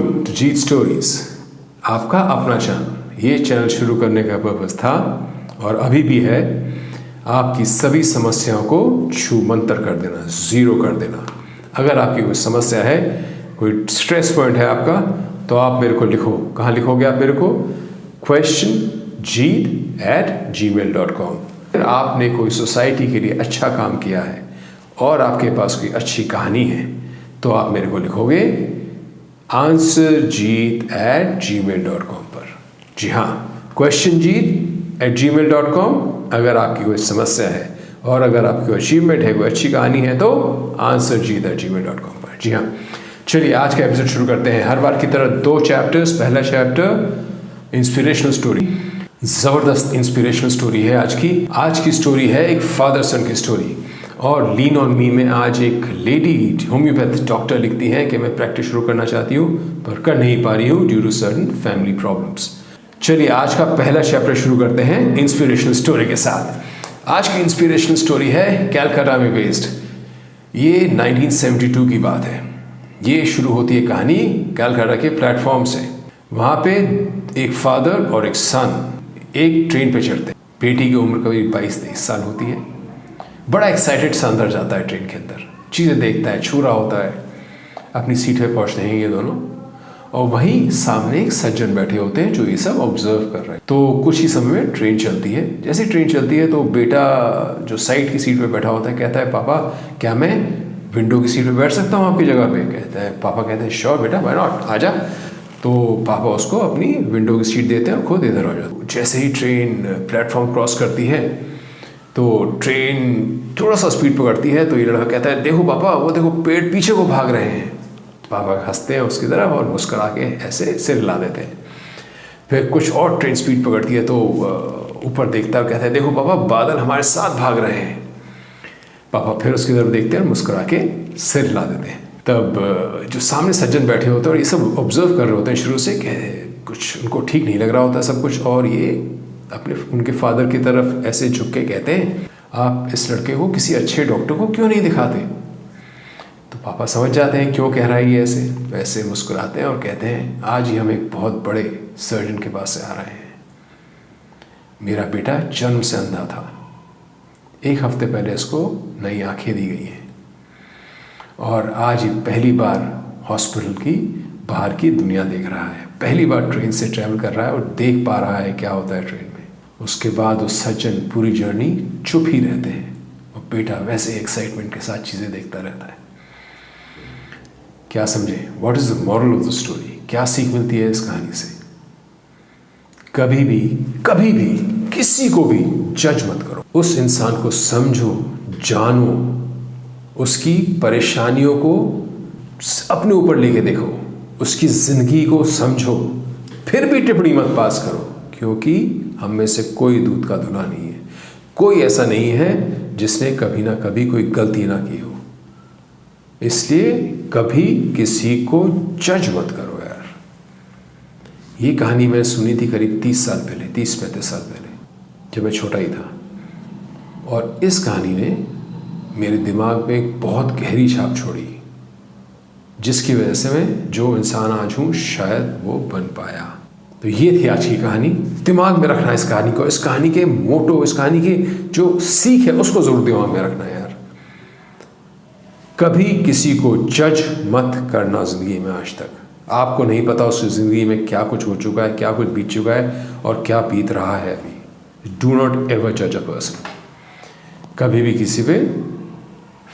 Welcome to Jeet stories, आपका अपना channel. ये चैनल शुरू करने का पर्पस था और अभी भी है आपकी सभी समस्याओं को छू मंतर कर देना, ज़ीरो कर देना। अगर आपकी कोई समस्या है, कोई स्ट्रेस पॉइंट है आपका, तो आप मेरे को लिखो। कहाँ लिखोगे आप मेरे को? questionjeet@gmail.com। आपने कोई सोसाइटी के लिए अच्छा काम किया है और आपके पास कोई अच्छी कहानी है, तो आप मेरे को लिखोगे answerjeet@gmail.com पर। जी हाँ, questionjeet@gmail.com। अगर आपकी कोई समस्या है और अगर आपकी कोई अचीवमेंट है, कोई अच्छी कहानी है, तो answerjeet@gmail.com पर। जी हाँ, चलिए आज का एपिसोड शुरू करते हैं। हर बार की तरह 2 चैप्टर्स। पहला चैप्टर इंस्पिरेशनल स्टोरी, ज़बरदस्त इंस्पिरेशनल स्टोरी है आज की। आज की स्टोरी है एक फादर सन की स्टोरी। और लीन ऑन मी में आज एक लेडी होम्योपैथ डॉक्टर लिखती हैं कि मैं प्रैक्टिस शुरू करना चाहती हूँ पर कर नहीं पा रही हूँ due to certain family problems. चलिए आज का पहला चैप्टर शुरू करते हैं इंस्पिरेशनल स्टोरी के साथ। आज की इंस्पिरेशनल स्टोरी है कैलकाटा में बेस्ड। ये 1972 की बात है। ये शुरू होती है कहानी कैलकाटा के प्लेटफॉर्म से। वहाँ पे एक फादर और एक सन एक ट्रेन पे चढ़ते हैं। बेटी की उम्र करीब 22-23 साल होती है। बड़ा एक्साइटेड सा अंदर जाता है ट्रेन के अंदर, चीज़ें देखता है, छू रहा होता है। अपनी सीट पे पहुँचते हैं ये दोनों, और वहीं सामने एक सज्जन बैठे होते हैं जो ये सब ऑब्जर्व कर रहे हैं। तो कुछ ही समय में ट्रेन चलती है। जैसे ट्रेन चलती है तो बेटा जो साइड की सीट पे बैठा होता है कहता है, पापा क्या मैं विंडो की सीट पे बैठ सकता हूँ आपकी जगह पे? कहता है, पापा कहते हैं श्योर बेटा, व्हाई नॉट, आजा। तो पापा उसको अपनी विंडो की सीट देते हैं और खुद इधर आ जाते हैं। जैसे ही ट्रेन प्लेटफॉर्म क्रॉस करती है तो ट्रेन थोड़ा सा स्पीड पकड़ती है। तो ये लड़का कहता है, देखो पापा, वो देखो पेड़ पीछे को भाग रहे हैं। पापा हंसते हैं उसकी तरफ और मुस्कुरा के ऐसे सिर हिला देते हैं। फिर कुछ और ट्रेन स्पीड पकड़ती है तो ऊपर देखता है, कहता है, देखो पापा बादल हमारे साथ भाग रहे हैं। पापा फिर उसकी तरफ देखते हैं और मुस्कुरा के सिर हिला देते हैं। तब जो सामने सज्जन बैठे होते हैं और ये सब ऑब्जर्व कर रहे होते हैं शुरू से, कुछ उनको ठीक नहीं लग रहा होता सब कुछ, और ये अपने उनके फादर की तरफ ऐसे झुक के कहते हैं, आप इस लड़के को किसी अच्छे डॉक्टर को क्यों नहीं दिखाते? तो पापा समझ जाते हैं क्यों कह रहा है ये ऐसे। वैसे मुस्कुराते हैं और कहते हैं, आज ही हम एक बहुत बड़े सर्जन के पास से आ रहे हैं। मेरा बेटा जन्म से अंधा था। 1 हफ्ते पहले इसको नई आंखें दी गई हैं और आज ही पहली बार हॉस्पिटल की बाहर की दुनिया देख रहा है। पहली बार ट्रेन से ट्रैवल कर रहा है और देख पा रहा है क्या होता है ट्रेन में। उसके बाद उस सज्जन पूरी जर्नी चुप ही रहते हैं और बेटा वैसे एक्साइटमेंट के साथ चीज़ें देखता रहता है। क्या समझे? What is the moral of the story? क्या सीख मिलती है इस कहानी से? कभी भी किसी को भी जज मत करो। उस इंसान को समझो, जानो, उसकी परेशानियों को अपने ऊपर लेके देखो, उसकी ज़िंदगी को समझो, फिर भी टिप्पणी मत पास करो, क्योंकि हम में से कोई दूध का धुला नहीं है। कोई ऐसा नहीं है जिसने कभी ना कभी कोई गलती ना की हो। इसलिए कभी किसी को जज मत करो यार। ये कहानी मैंने सुनी थी करीब 30 साल पहले, 30-35 साल पहले, जब मैं छोटा ही था। और इस कहानी ने मेरे दिमाग में एक बहुत गहरी छाप छोड़ी, जिसकी वजह से मैं जो इंसान आज हूँ शायद वो बन पाया। तो ये थी आज की कहानी। दिमाग में रखना इस कहानी को, इस कहानी के मोटो, इस कहानी की जो सीख है उसको जरूर दिमाग में रखना यार। कभी किसी को जज मत करना ज़िंदगी में। आज तक आपको नहीं पता उसकी ज़िंदगी में क्या कुछ हो चुका है, क्या कुछ बीत चुका है और क्या बीत रहा है अभी। डू नॉट एवर जज अ पर्सन। कभी भी किसी पे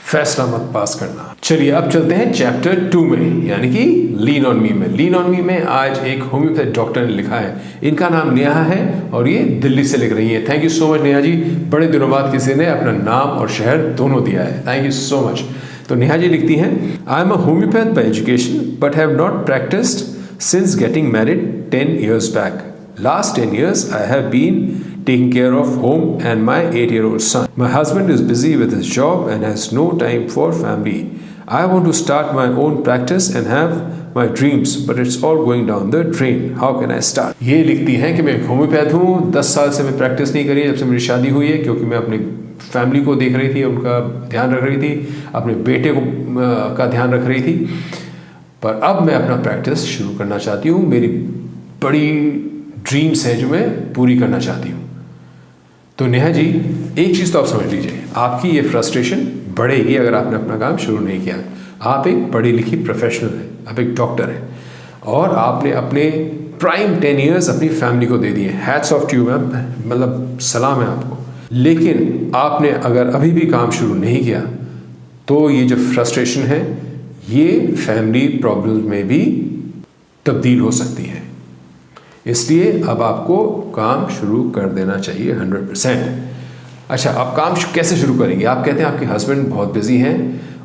फैसला मत पास करना। चलिए अब चलते हैं चैप्टर 2 में, यानी कि लीन ऑन मी में। लीन ऑन मी में आज एक होम्योपैथ डॉक्टर ने लिखा है। इनका नाम नेहा है और ये दिल्ली से लिख रही है। Thank you so much Neha ji. बड़े दिनों बाद किसी ने अपना नाम और शहर दोनों दिया है। Thank you so much. तो नेहा जी लिखती हैं, I am a homeopath bye education but have not practised since getting married 10 years back. Last 10 years I have been taking care of home and my 8-year-old son. My husband is busy with his job and has no time for family. I want to start my own practice and have my dreams, but it's all going down the drain. How can I start? ये लिखती हैं कि मैं homeopath हूँ। 10 साल से मैं practice नहीं करी जब से मेरी शादी हुई है, क्योंकि मैं अपने फैमिली को देख रही थी, उनका ध्यान रख रही थी, अपने बेटे को का ध्यान रख रही थी। पर अब मैं अपना प्रैक्टिस शुरू करना चाहती हूँ, मेरी बड़ी ड्रीम्स हैं जो मैं पूरी करना चाहती हूँ। तो नेहा जी, एक चीज़ तो आप समझ लीजिए, आपकी ये फ्रस्ट्रेशन बढ़ेगी अगर आपने अपना काम शुरू नहीं किया। आप एक पढ़ी लिखी प्रोफेशनल हैं, आप एक डॉक्टर हैं, और आपने अपने प्राइम 10 ईयर्स अपनी फैमिली को दे दिए। Hats off to you ma'am, मतलब सलाम है आपको। लेकिन आपने अगर अभी भी काम शुरू नहीं किया तो ये जो फ्रस्ट्रेशन है ये फैमिली प्रॉब्लम में भी तब्दील हो सकती है। इसलिए अब आपको काम शुरू कर देना चाहिए 100%। अच्छा, आप काम कैसे शुरू करेंगे? आप कहते हैं आपके हस्बैंड बहुत बिजी हैं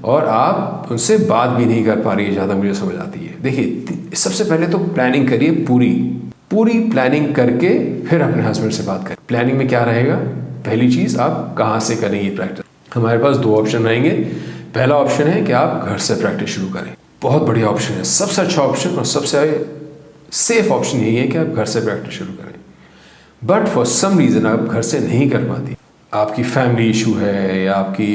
और आप उनसे बात भी नहीं कर पा रही है, ज़्यादा मुझे समझ आती है। देखिए, सबसे पहले तो प्लानिंग करिए, पूरी प्लानिंग करके फिर अपने हस्बैंड से बात करें। प्लानिंग में क्या रहेगा? पहली चीज़, आप कहाँ से करेंगे प्रैक्टिस? हमारे पास 2 ऑप्शन रहेंगे। पहला ऑप्शन है कि आप घर से प्रैक्टिस शुरू करें, बहुत बढ़िया ऑप्शन है, सबसे अच्छा ऑप्शन और सबसे सेफ ऑप्शन यही है कि आप घर से प्रैक्टिस शुरू करें। बट फॉर सम रीज़न आप घर से नहीं कर पाती, आपकी फैमिली इशू है, या आपकी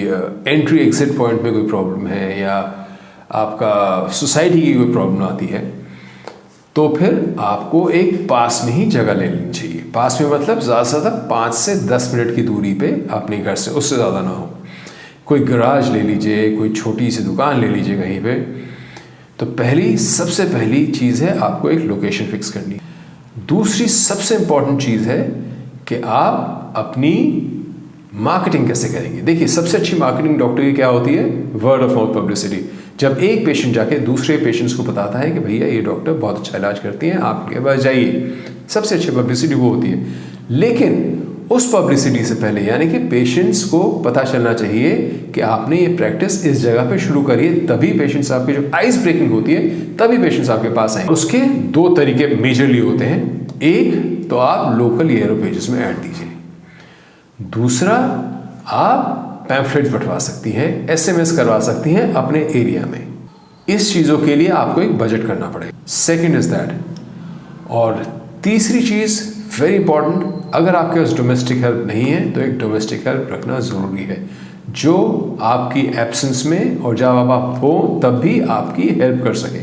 एंट्री एग्जिट पॉइंट में कोई प्रॉब्लम है, या आपका सोसाइटी की कोई प्रॉब्लम आती है, तो फिर आपको एक पास में ही जगह ले लेनी चाहिए। पास में मतलब ज़्यादा से ज़्यादा 5 से 10 मिनट की दूरी पे अपने घर से, उससे ज़्यादा ना हो। कोई गराज ले लीजिए, कोई छोटी सी दुकान ले लीजिए कहीं पे। तो सबसे पहली चीज़ है आपको एक लोकेशन फिक्स करनी। दूसरी सबसे इम्पॉर्टेंट चीज़ है कि आप अपनी मार्केटिंग कैसे करेंगे। देखिए, सबसे अच्छी मार्केटिंग डॉक्टर की क्या होती है? Word of mouth publicity. जब एक पेशेंट जाके दूसरे पेशेंट्स को बताता है कि भैया ये डॉक्टर बहुत अच्छा इलाज करती हैं, आपके पास जाइए, सबसे अच्छी पब्लिसिटी वो होती है। लेकिन उस पब्लिसिटी से पहले, यानी कि पेशेंट्स को पता चलना चाहिए कि आपने ये प्रैक्टिस इस जगह पे शुरू करी है, तभी पेशेंट्स आपके, जो आइस ब्रेकिंग होती है, तभी पेशेंट्स आपके पास आएंगे। उसके 2 तरीके मेजरली होते हैं। एक तो आप लोकल येलो पेजेस में ऐड दीजिए, दूसरा आप पैम्फलेट्स बंटवा सकती हैं, SMS करवा सकती हैं अपने एरिया में। इस चीज़ों के लिए आपको एक बजट करना पड़ेगा। Second is that. और तीसरी चीज़ वेरी इंपॉर्टेंट, अगर आपके पास डोमेस्टिक हेल्प नहीं है तो एक डोमेस्टिक हेल्प रखना ज़रूरी है, जो आपकी एब्सेंस में और जब आप हो तब भी आपकी हेल्प कर सके।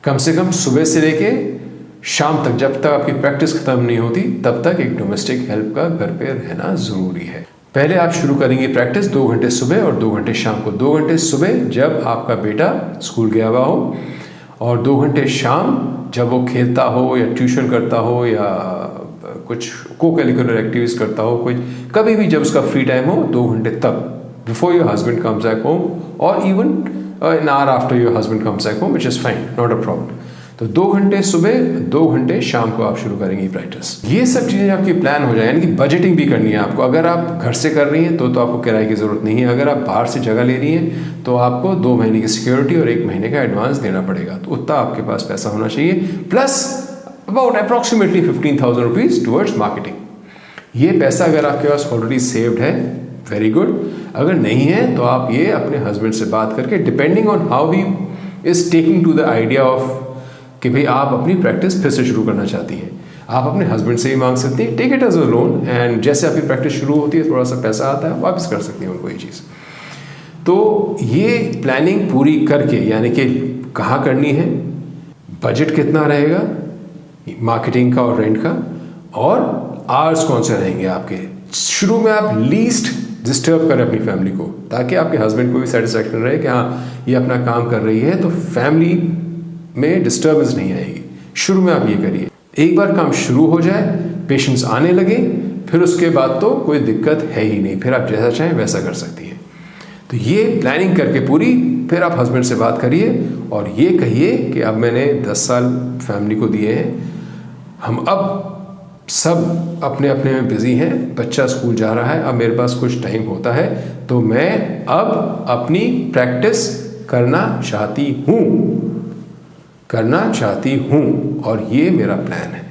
कम से कम सुबह से लेके शाम तक, जब तक आपकी प्रैक्टिस खत्म नहीं होती, तब तक एक डोमेस्टिक हेल्प का घर पे रहना ज़रूरी है। पहले आप शुरू करेंगे प्रैक्टिस 2 घंटे सुबह और 2 घंटे शाम को। 2 घंटे सुबह जब आपका बेटा स्कूल गया हुआ हो, और 2 घंटे शाम जब वो खेलता हो या ट्यूशन करता हो या कुछ को करिकुलर एक्टिविटीज़ करता हो, कोई कभी भी जब उसका फ्री टाइम हो, 2 घंटे तब, before your husband comes back home, और even an hour after your husband comes back home, which is fine, not a problem. तो 2 घंटे सुबह, 2 घंटे शाम को आप शुरू करेंगे प्रैक्टिस। ये सब चीज़ें आपकी प्लान हो जाए, यानी कि बजटिंग भी करनी है आपको। अगर आप घर से कर रही हैं तो आपको किराए की ज़रूरत नहीं है। अगर आप बाहर से जगह ले रही हैं तो आपको 2 महीने की सिक्योरिटी और 1 महीने का एडवांस देना पड़ेगा। तो उतना आपके पास पैसा होना चाहिए, plus about approximately 15,000 rupees towards marketing. ये पैसा अगर आपके पास ऑलरेडी सेव्ड है, वेरी गुड। अगर नहीं है तो आप ये अपने हस्बैंड से बात करके, depending on how he is taking to the idea of कि भाई आप अपनी प्रैक्टिस फिर से शुरू करना चाहती हैं, आप अपने हस्बैंड से ही मांग सकती हैं, take it as a loan, and जैसे आपकी प्रैक्टिस शुरू होती है थोड़ा सा पैसा आता है, वापस कर सकती हैं उनको ये चीज़। तो ये प्लानिंग पूरी करके, यानी कि कहाँ करनी है, बजट कितना रहेगा मार्केटिंग का और रेंट का, और आवर्स कौन से रहेंगे आपके। शुरू में आप लीस्ट डिस्टर्ब करें अपनी फैमिली को, ताकि आपके हस्बैंड को भी सेटिस्फैक्शन रहे कि हाँ ये अपना काम कर रही है, तो फैमिली में डिस्टर्बेंस नहीं आएगी। शुरू में आप ये करिए। एक बार काम शुरू हो जाए, पेशेंट्स आने लगे, फिर उसके बाद तो कोई दिक्कत है ही नहीं, फिर आप जैसा चाहें वैसा कर सकती हैं। तो ये प्लानिंग करके पूरी, फिर आप हस्बैंड से बात करिए और ये कहिए कि अब मैंने 10 साल फैमिली को दिए हैं, हम अब सब अपने अपने में बिजी हैं, बच्चा स्कूल जा रहा है, अब मेरे पास कुछ टाइम होता है, तो मैं अब अपनी प्रैक्टिस करना चाहती हूँ और ये मेरा प्लान है।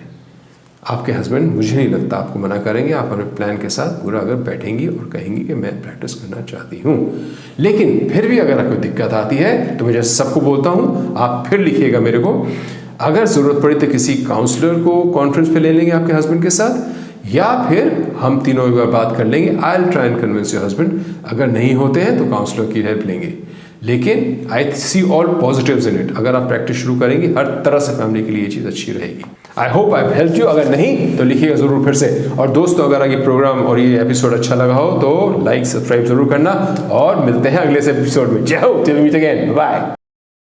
आपके हस्बैंड, मुझे नहीं लगता आपको मना करेंगे, आप अपने प्लान के साथ पूरा अगर बैठेंगी और कहेंगी कि मैं प्रैक्टिस करना चाहती हूँ। लेकिन फिर भी अगर कोई दिक्कत आती है तो मैं जैसे सबको बोलता हूँ, आप फिर लिखिएगा मेरे को। अगर ज़रूरत पड़ी तो किसी काउंसलर को कॉन्फ्रेंस पे ले लेंगे आपके हस्बैंड के साथ, या फिर हम तीनों एक बार बात कर लेंगे। I will try and convince your husband. अगर नहीं होते हैं तो काउंसलर की हेल्प लेंगे। लेकिन आई see all positives in it. अगर आप प्रैक्टिस शुरू करेंगी हर तरह से फैमिली के लिए ये चीज़ अच्छी रहेगी। I hope I help you. अगर नहीं तो लिखिएगा ज़रूर फिर से। और दोस्तों अगर ये प्रोग्राम और ये एपिसोड अच्छा लगा हो तो लाइक सब्सक्राइब जरूर करना और मिलते हैं अगले से एपिसोड में। जय हो, till we meet again, bye.